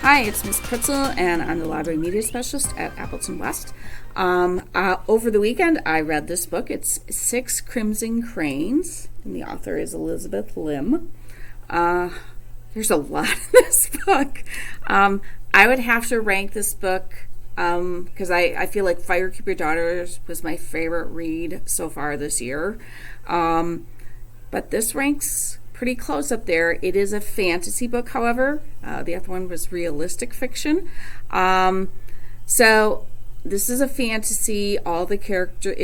Hi, it's Miss Pritzel, and I'm the Library Media Specialist at Appleton West. Over the weekend, I read this book. It's Six Crimson Cranes, and the author is Elizabeth Lim. There's a lot in this book. I would have to rank this book because I feel like Fire Keep Your Daughters was my favorite read so far this year. But this ranks pretty close up there. It is a fantasy book, however. The other one was realistic fiction. So this is a fantasy. All the character,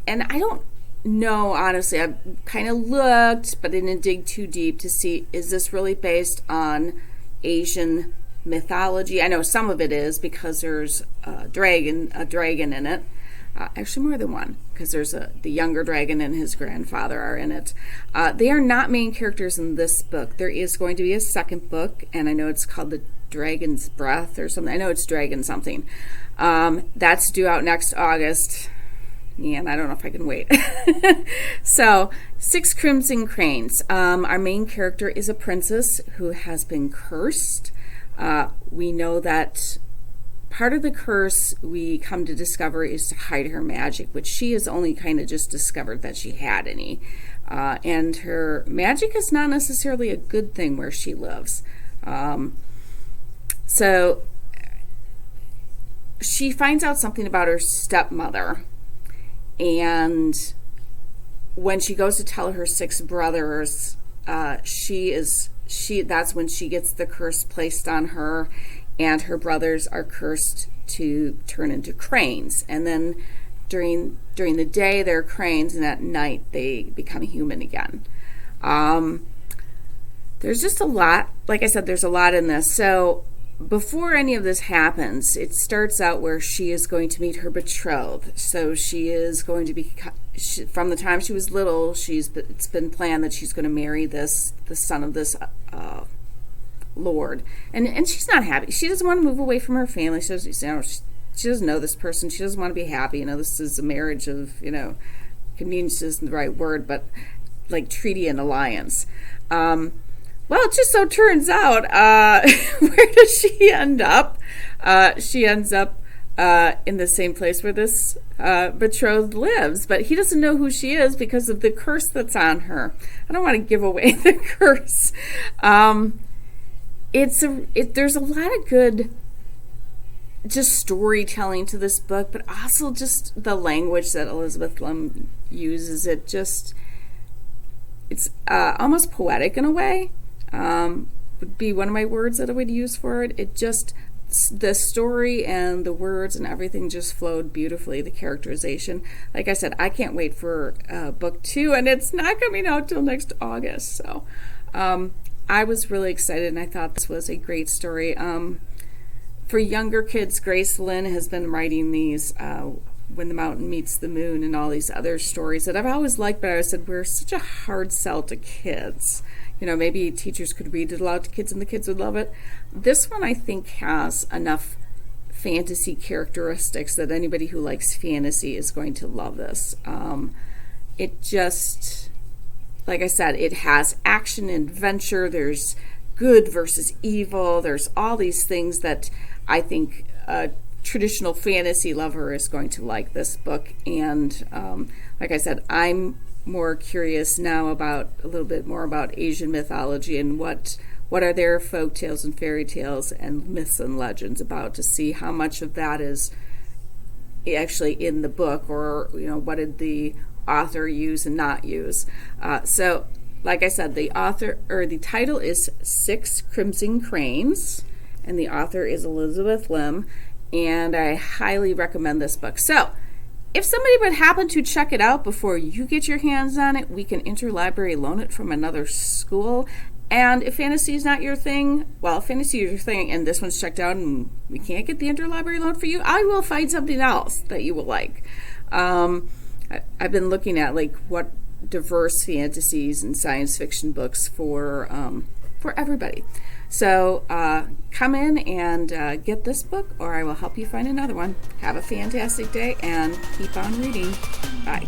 and I don't know, honestly. I've kind of looked, but I didn't dig too deep to see, is this really based on Asian mythology? I know some of it is because there's a dragon in it. Actually, more than one, because there's the younger dragon and his grandfather are in it. They are not main characters in this book. There is going to be a second book, and I know it's called The Dragon's Breath or something. I know it's Dragon something. That's due out next August. Yeah, and I don't know if I can wait. So, Six Crimson Cranes. Our main character is a princess who has been cursed. We know that part of the curse we come to discover is to hide her magic, which she has only kind of just discovered that she had any. And her magic is not necessarily a good thing where she lives. So she finds out something about her stepmother. And when she goes to tell her six brothers, that's when she gets the curse placed on her. And her brothers are cursed to turn into cranes. And then during the day, they're cranes, and at night, they become human again. There's just a lot. Like I said, there's a lot in this. So before any of this happens, it starts out where she is going to meet her betrothed. So she is going to be, from the time she was little, it's been planned that she's going to marry the son of this Lord, and she's not happy. She doesn't want to move away from her family. She doesn't know this person. She doesn't want to be happy. This is a marriage of, convenience isn't the right word, but like treaty and alliance. Well, it just so turns out, where does she end up? She ends up in the same place where this betrothed lives, but he doesn't know who she is because of the curse that's on her. I don't want to give away the curse. There's a lot of good just storytelling to this book, but also just the language that Elizabeth Lim uses. It's almost poetic in a way. Would be one of my words that I would use for it. It just, the story and the words and everything just flowed beautifully. The characterization, like I said, I can't wait for book 2, and it's not coming out till next August. So I was really excited, and I thought this was a great story. For younger kids, Grace Lin has been writing these When the Mountain Meets the Moon and all these other stories that I've always liked, but I said we're such a hard sell to kids. Maybe teachers could read it aloud to kids and the kids would love it. This one, I think, has enough fantasy characteristics that anybody who likes fantasy is going to love this. It just, like I said, it has action and adventure. There's good versus evil. There's all these things that I think a traditional fantasy lover is going to like this book. And like I said, I'm more curious now about a little bit more about Asian mythology and what are their folk tales and fairy tales and myths and legends about, to see how much of that is actually in the book, or what did the author use and not use. So like I said, the title is Six Crimson Cranes, and the author is Elizabeth Lim, and I highly recommend this book. So if somebody would happen to check it out before you get your hands on it, we can interlibrary loan it from another school. And if fantasy is not your thing, well, if fantasy is your thing and this one's checked out and we can't get the interlibrary loan for you, I will find something else that you will like. I've been looking at what diverse fantasies and science fiction books for everybody. So come in and get this book, or I will help you find another one. Have a fantastic day and keep on reading. Bye.